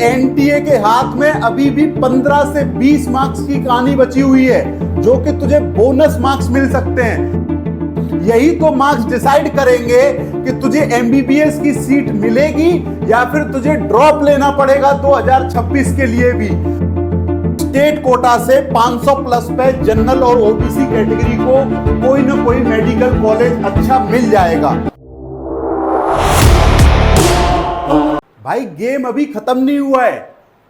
NTA के हाथ में अभी भी 15 से 20 मार्क्स की कहानी बची हुई है, जो कि तुझे बोनस मार्क्स मिल सकते हैं। यही तो मार्क्स डिसाइड करेंगे कि तुझे एमबीबीएस की सीट मिलेगी या फिर तुझे ड्रॉप लेना पड़ेगा 2026 के लिए भी। स्टेट कोटा से 500 प्लस पे जनरल और ओबीसी कैटेगरी को कोई ना कोई मेडिकल कॉलेज अच्छा मिल जाएगा। भाई गेम अभी खत्म नहीं हुआ है,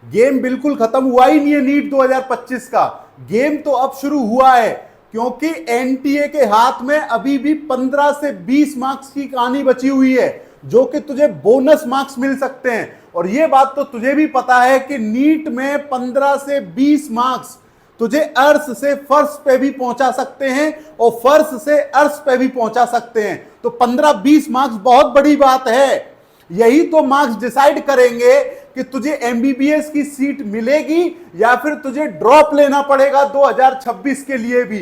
गेम बिल्कुल खत्म हुआ ही नहीं है। नीट 2025 का गेम तो अब शुरू हुआ है, क्योंकि एनटीए के हाथ में अभी भी 15 से 20 मार्क्स की कहानी बची हुई है, जो कि तुझे बोनस मार्क्स मिल सकते हैं। और यह बात तो तुझे भी पता है कि नीट में 15 से 20 मार्क्स तुझे अर्श से फर्श पे भी पहुंचा सकते हैं और फर्श से अर्श पे भी पहुंचा सकते हैं। तो 15-20 मार्क्स बहुत बड़ी बात है। यही तो मार्क्स डिसाइड करेंगे कि तुझे एमबीबीएस की सीट मिलेगी या फिर तुझे ड्रॉप लेना पड़ेगा 2026 के लिए भी।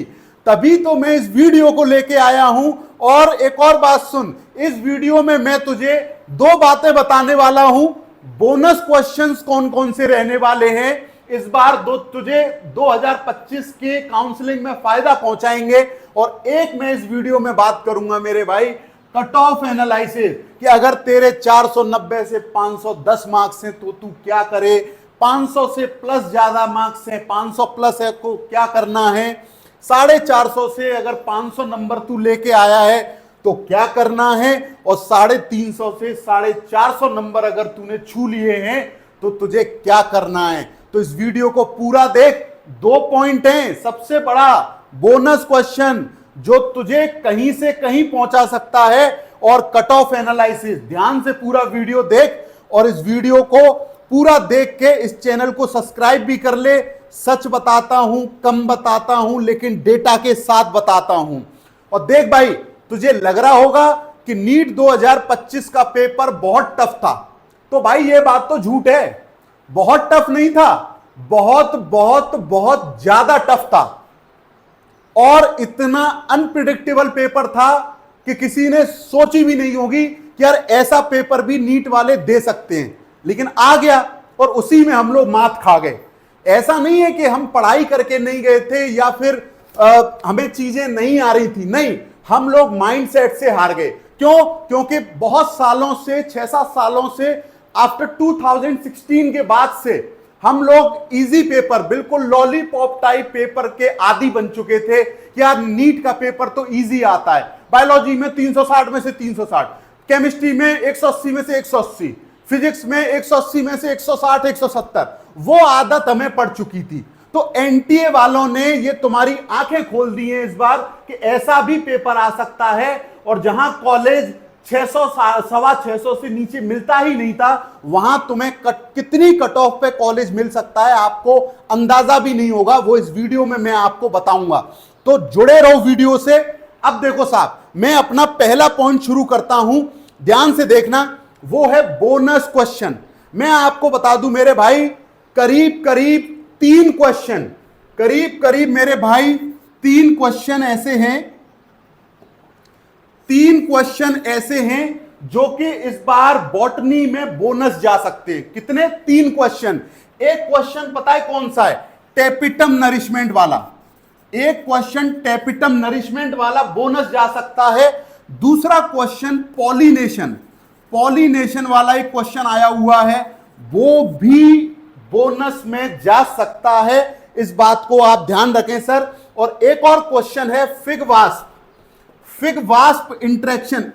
तभी तो मैं इस वीडियो को लेके आया हूं। और एक और बात सुन, इस वीडियो में मैं तुझे दो बातें बताने वाला हूं। बोनस क्वेश्चंस कौन कौन से रहने वाले हैं इस बार, तुझे 2025 के काउंसलिंग में फायदा पहुंचाएंगे। और एक मैं इस वीडियो में बात करूंगा मेरे भाई, कट ऑफ एनालिसिस, कि अगर तेरे 490 से 510 मार्क्स हैं तो तू क्या करे, 500 से प्लस ज्यादा मार्क्स हैं, 500 प्लस है को क्या करना है, 450 से अगर 500 नंबर तू लेके आया है तो क्या करना है, और 350 से 450 नंबर अगर तूने छू लिए हैं तो तुझे क्या करना है। तो इस वीडियो को पूरा देख। 2 पॉइंट हैं, सबसे बड़ा बोनस क्वेश्चन जो तुझे कहीं से कहीं पहुंचा सकता है, और कट ऑफ एनालिसिस। ध्यान से पूरा वीडियो देख, और इस वीडियो को पूरा देख के इस चैनल को सब्सक्राइब भी कर ले। सच बताता हूं, कम बताता हूं, लेकिन डेटा के साथ बताता हूं। और देख भाई, तुझे लग रहा होगा कि नीट 2025 का पेपर बहुत टफ था, तो भाई ये बात तो झूठ है। बहुत टफ नहीं था, बहुत बहुत बहुत ज्यादा टफ था, और इतना अनप्रिडिक्टेबल पेपर था कि किसी ने सोची भी नहीं होगी कि यार ऐसा पेपर भी नीट वाले दे सकते हैं। लेकिन आ गया और उसी में हम लोग मात खा गए। ऐसा नहीं है कि हम पढ़ाई करके नहीं गए थे या फिर हमें चीजें नहीं आ रही थी, नहीं, हम लोग माइंडसेट से हार गए। क्यों? क्योंकि बहुत सालों से, 6-7 सालों से, आफ्टर 2016 के बाद से हम लोग इजी पेपर, बिल्कुल लॉलीपॉप टाइप पेपर के आदी बन चुके थे कि यार नीट का पेपर तो इजी आता है। बायोलॉजी में 360 में से 360, केमिस्ट्री में 180 में से 180, फिजिक्स में 180 में से 160, 170, वो आदत हमें पड़ चुकी थी। तो एनटीए वालों ने ये तुम्हारी आंखें खोल दी हैं इस बार कि ऐसा भी पेपर आ सकता है, और जहां कॉलेज 600 650 से नीचे मिलता ही नहीं था, वहां तुम्हें कितनी कट ऑफ पे कॉलेज मिल सकता है आपको अंदाजा भी नहीं होगा। वो इस वीडियो में मैं आपको बताऊंगा, तो जुड़े रहो वीडियो से। अब देखो साहब, मैं अपना पहला पॉइंट शुरू करता हूं, ध्यान से देखना, वो है बोनस क्वेश्चन। मैं आपको बता दूं मेरे भाई, करीब करीब 3 क्वेश्चन, करीब करीब मेरे भाई 3 क्वेश्चन ऐसे हैं, 3 क्वेश्चन ऐसे हैं जो कि इस बार बॉटनी में बोनस जा सकते हैं। कितने? 3 क्वेश्चन। एक क्वेश्चन पता है कौन सा है? टेपिटम नरिशमेंट वाला। एक क्वेश्चन टेपिटम नरिशमेंट वाला बोनस जा सकता है। दूसरा क्वेश्चन पॉलिनेशन, पॉलिनेशन वाला एक क्वेश्चन आया हुआ है, वो भी बोनस में जा सकता है। इस बात को आप ध्यान रखें सर। और एक और क्वेश्चन है fig wasp, fig wasp interaction,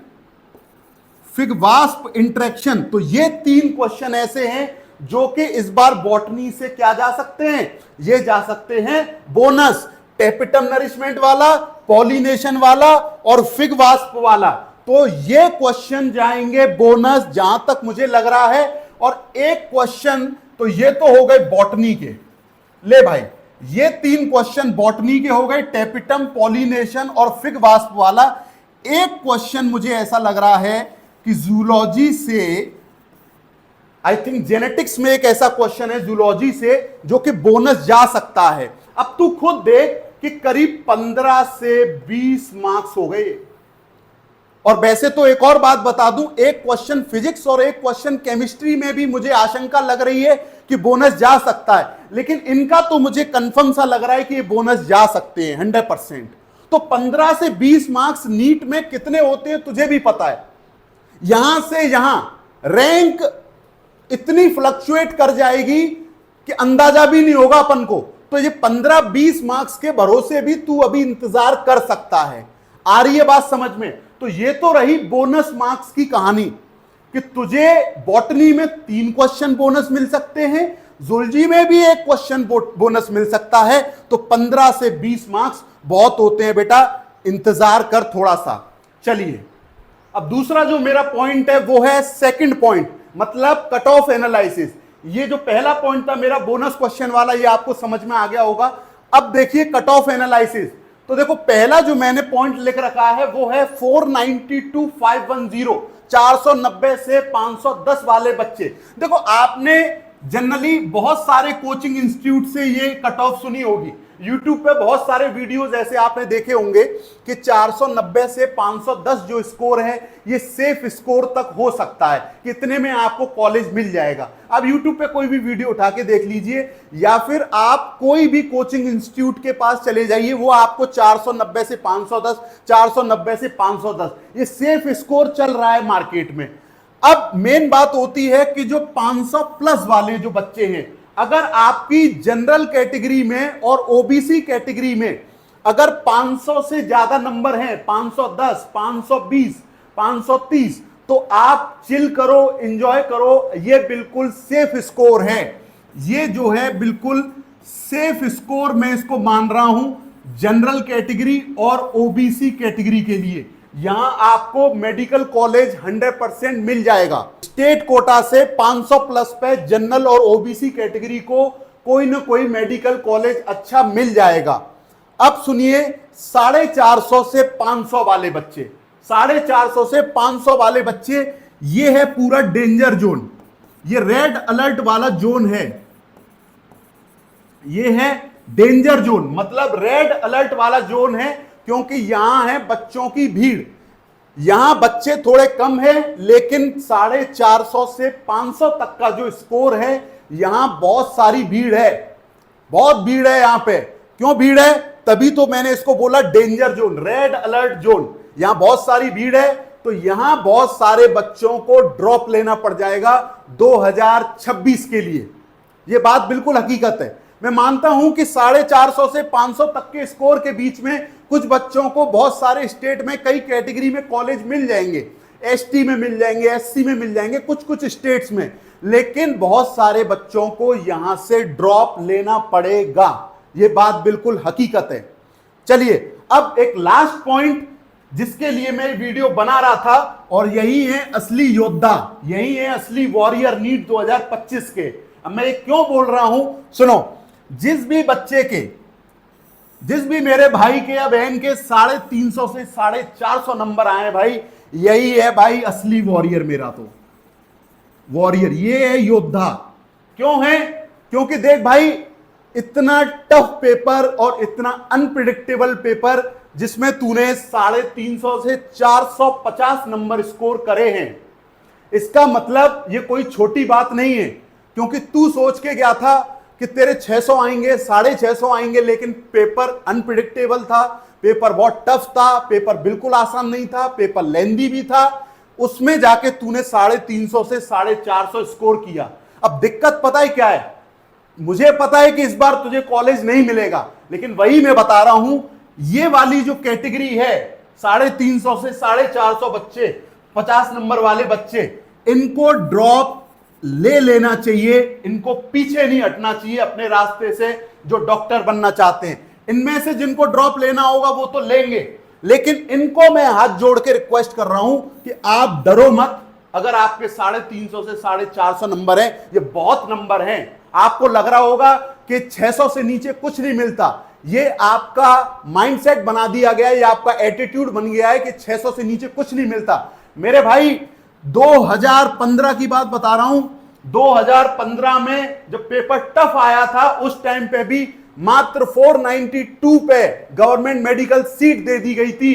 fig wasp interaction. तो ये 3 क्वेश्चन ऐसे हैं जो कि इस बार बॉटनी से क्या जा सकते हैं? ये जा सकते हैं बोनस, टेपिटम नरिशमेंट वाला, पॉलिनेशन वाला और फिग वास्प वाला। तो ये क्वेश्चन जाएंगे बोनस जहां तक मुझे लग रहा है। और एक क्वेश्चन तो ये तो हो गए बॉटनी के, ले भाई, ये 3 क्वेश्चन बॉटनी के हो गए, टेपिटम, पॉलिनेशन और फिग वास्प वाला। एक क्वेश्चन मुझे ऐसा लग रहा है कि जूलॉजी से, आई थिंक जेनेटिक्स में एक ऐसा क्वेश्चन है जूलॉजी से जो कि बोनस जा सकता है। अब तू खुद देख कि करीब 15 से 20 मार्क्स हो गए, और वैसे तो एक और बात बता दूं, एक क्वेश्चन फिजिक्स और एक क्वेश्चन केमिस्ट्री में भी मुझे आशंका लग रही है कि बोनस जा सकता है, लेकिन इनका तो मुझे कंफर्म सा लग रहा है कि ये बोनस जा सकते हैं 100%। तो 15 से 20 मार्क्स नीट में कितने होते हैं तुझे भी पता है। यहां से यहां रैंक इतनी फ्लक्चुएट कर जाएगी कि अंदाजा भी नहीं होगा अपन को। तो ये 15-20 मार्क्स के भरोसे भी तू अभी इंतजार कर सकता है। आ रही है बात समझ में? तो ये तो रही बोनस मार्क्स की कहानी कि तुझे बॉटनी में 3 क्वेश्चन बोनस मिल सकते हैं, जूलॉजी में भी 1 क्वेश्चन बोनस मिल सकता है। तो 15 से 20 मार्क्स बहुत होते हैं बेटा, इंतजार कर थोड़ा सा। चलिए अब दूसरा जो मेरा पॉइंट है वो है सेकंड पॉइंट, मतलब कट ऑफ एनालिसिस। ये जो पहला पॉइंट था मेरा बोनस क्वेश्चन वाला, ये आपको समझ में आ गया होगा। अब देखिए कट ऑफ एनालिसिस। तो देखो पहला जो मैंने पॉइंट लिख रखा है वो है 492,510, 490 से 510 वाले बच्चे। देखो आपने जनरली बहुत सारे कोचिंग इंस्टीट्यूट से ये कट ऑफ सुनी होगी, यूट्यूब पे बहुत सारे वीडियोस ऐसे आपने देखे होंगे कि 490 से 510 जो स्कोर है ये सेफ स्कोर तक हो सकता है, कितने में आपको कॉलेज मिल जाएगा। अब यूट्यूब पे कोई भी वीडियो उठा के देख लीजिए या फिर आप कोई भी कोचिंग इंस्टीट्यूट के पास चले जाइए, वो आपको 490 से 510, 490 से 510 ये सेफ स्कोर चल रहा है मार्केट में। अब मेन बात होती है कि जो 500 प्लस वाले जो बच्चे हैं, अगर आपकी जनरल कैटेगरी में और ओबीसी कैटेगरी में अगर 500 से ज्यादा नंबर हैं, 510, 520, 530, तो आप चिल करो, एंजॉय करो, ये बिल्कुल सेफ स्कोर है। ये जो है बिल्कुल सेफ स्कोर मैं इसको मान रहा हूं जनरल कैटेगरी और ओबीसी कैटेगरी के लिए। यहां आपको मेडिकल कॉलेज 100% मिल जाएगा। स्टेट कोटा से 500 प्लस पे जनरल और ओबीसी कैटेगरी को कोई ना कोई मेडिकल कॉलेज अच्छा मिल जाएगा। अब सुनिए 450 से 500 वाले बच्चे, 450 से 500 वाले बच्चे, ये है पूरा डेंजर जोन, ये रेड अलर्ट वाला जोन है, ये है डेंजर जोन, मतलब रेड अलर्ट वाला जोन है, क्योंकि यहां है बच्चों की भीड़। यहां बच्चे थोड़े कम है, लेकिन 450 से 500 तक का जो स्कोर है यहां बहुत सारी भीड़ है, बहुत भीड़ है यहां पे। क्यों भीड़ है? तभी तो मैंने इसको बोला danger zone, red alert zone. यहां बहुत सारी भीड़ है, तो यहां बहुत सारे बच्चों को ड्रॉप लेना पड़ जाएगा 2026 के लिए। यह बात बिल्कुल हकीकत है। मैं मानता हूं कि 450 से 500 तक के स्कोर के बीच में कुछ बच्चों को बहुत सारे स्टेट में कई कैटेगरी में कॉलेज मिल जाएंगे, एसटी में मिल जाएंगे, एससी में मिल जाएंगे, कुछ कुछ स्टेट्स में, लेकिन बहुत सारे बच्चों को यहां से ड्रॉप लेना पड़ेगा। यह बात बिल्कुल हकीकत है। चलिए अब एक लास्ट पॉइंट जिसके लिए मैं वीडियो बना रहा था, और यही है असली योद्धा, यही है असली वॉरियर नीट 2025 के। अब मैं क्यों बोल रहा हूं सुनो, जिस भी बच्चे के, जिस भी मेरे भाई के या बहन के 350 से 450 नंबर आए भाई, यही है भाई असली वॉरियर। मेरा तो वॉरियर ये है, योद्धा। क्यों है? क्योंकि देख भाई, इतना टफ पेपर और इतना अनप्रिडिक्टेबल पेपर जिसमें तूने 350 से 450 नंबर स्कोर करे हैं, इसका मतलब ये कोई छोटी बात नहीं है। क्योंकि तू सोच के गया था कि तेरे 600 आएंगे, 650 आएंगे, लेकिन पेपर अनप्रिडिक्टेबल था, पेपर बहुत टफ था, पेपर बिल्कुल आसान नहीं था, पेपर लेंदी भी था, उसमें जाके तूने 350 से 450 स्कोर किया। अब दिक्कत पता है क्या है? मुझे पता है कि इस बार तुझे कॉलेज नहीं मिलेगा, लेकिन वही मैं बता रहा हूं, ये वाली जो कैटेगरी है 350 से 450 बच्चे, 50 नंबर वाले बच्चे, इनको ड्रॉप ले लेना चाहिए, इनको पीछे नहीं हटना चाहिए अपने रास्ते से, जो डॉक्टर बनना चाहते हैं। इनमें से जिनको ड्रॉप लेना होगा वो तो लेंगे, लेकिन इनको मैं हाथ जोड़ के रिक्वेस्ट कर रहा हूं कि आप डरो मत। अगर आपके 350 से 450 नंबर हैं, ये बहुत नंबर हैं, आपको लग रहा होगा कि 600 से नीचे कुछ नहीं मिलता, ये आपका माइंडसेट बना दिया गया है, ये आपका एटीट्यूड बन गया है कि 600 से नीचे कुछ नहीं मिलता। मेरे भाई 2015 की बात बता रहा हूं, 2015 में जब पेपर टफ आया था, उस टाइम पे भी मात्र 492 पे गवर्नमेंट मेडिकल सीट दे दी गई थी।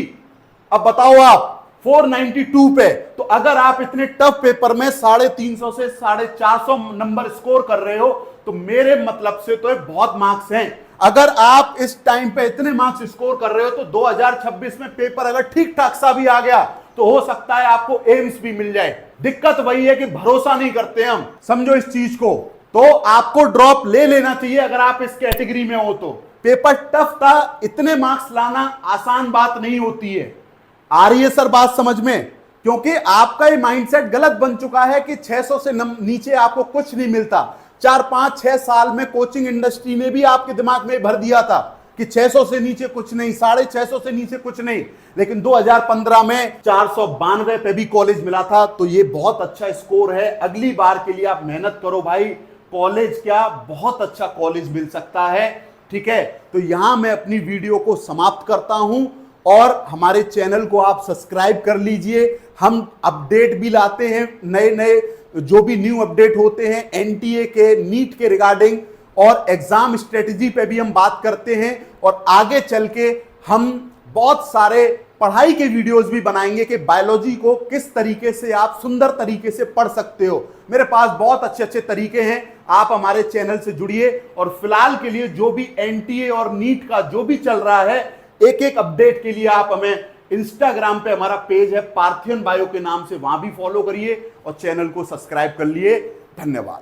अब बताओ आप 492 पे। तो अगर आप इतने टफ पेपर में 350 से 450 नंबर स्कोर कर रहे हो तो मेरे मतलब से तो ये बहुत मार्क्स हैं। अगर आप इस टाइम पे इतने मार्क्स स्कोर कर रहे हो तो 2026 में पेपर अगर ठीक ठाक सा भी आ गया तो हो सकता है आपको एम्स भी मिल जाए। दिक्कत वही है कि भरोसा नहीं करते हम, समझो इस चीज को। तो आपको ड्रॉप ले लेना चाहिए अगर आप इस कैटेगरी में हो तो। पेपर टफ था, इतने मार्क्स लाना आसान बात नहीं होती है। आ रही है सर बात समझ में? क्योंकि आपका ये माइंडसेट गलत बन चुका है कि 600 से नीचे आपको कुछ नहीं मिलता। 4 5 6 साल में कोचिंग इंडस्ट्री ने भी आपके दिमाग में भर दिया था कि 600 से नीचे कुछ नहीं, 650 से नीचे कुछ नहीं। लेकिन 2015 में 492 पे भी कॉलेज मिला था, तो ये बहुत अच्छा स्कोर है। अगली बार के लिए आप मेहनत करो भाई, कॉलेज क्या बहुत अच्छा कॉलेज मिल सकता है। ठीक है, तो यहां मैं अपनी वीडियो को समाप्त करता हूं और हमारे चैनल को आप सब्सक्राइब कर लीजिए। हम अपडेट भी लाते हैं, नए नए जो भी न्यू अपडेट होते हैं एनटीए के, नीट के रिगार्डिंग, और एग्जाम स्ट्रेटजी पे भी हम बात करते हैं। और आगे चल के हम बहुत सारे पढ़ाई के वीडियोस भी बनाएंगे कि बायोलॉजी को किस तरीके से आप सुंदर तरीके से पढ़ सकते हो। मेरे पास बहुत अच्छे अच्छे तरीके हैं, आप हमारे चैनल से जुड़िए। और फिलहाल के लिए जो भी एनटीए और नीट का जो भी चल रहा है, एक एक अपडेट के लिए आप हमें इंस्टाग्राम पे हमारा पेज है पार्थियन बायो के नाम से, वहां भी फॉलो करिए और चैनल को सब्सक्राइब कर लिए। धन्यवाद।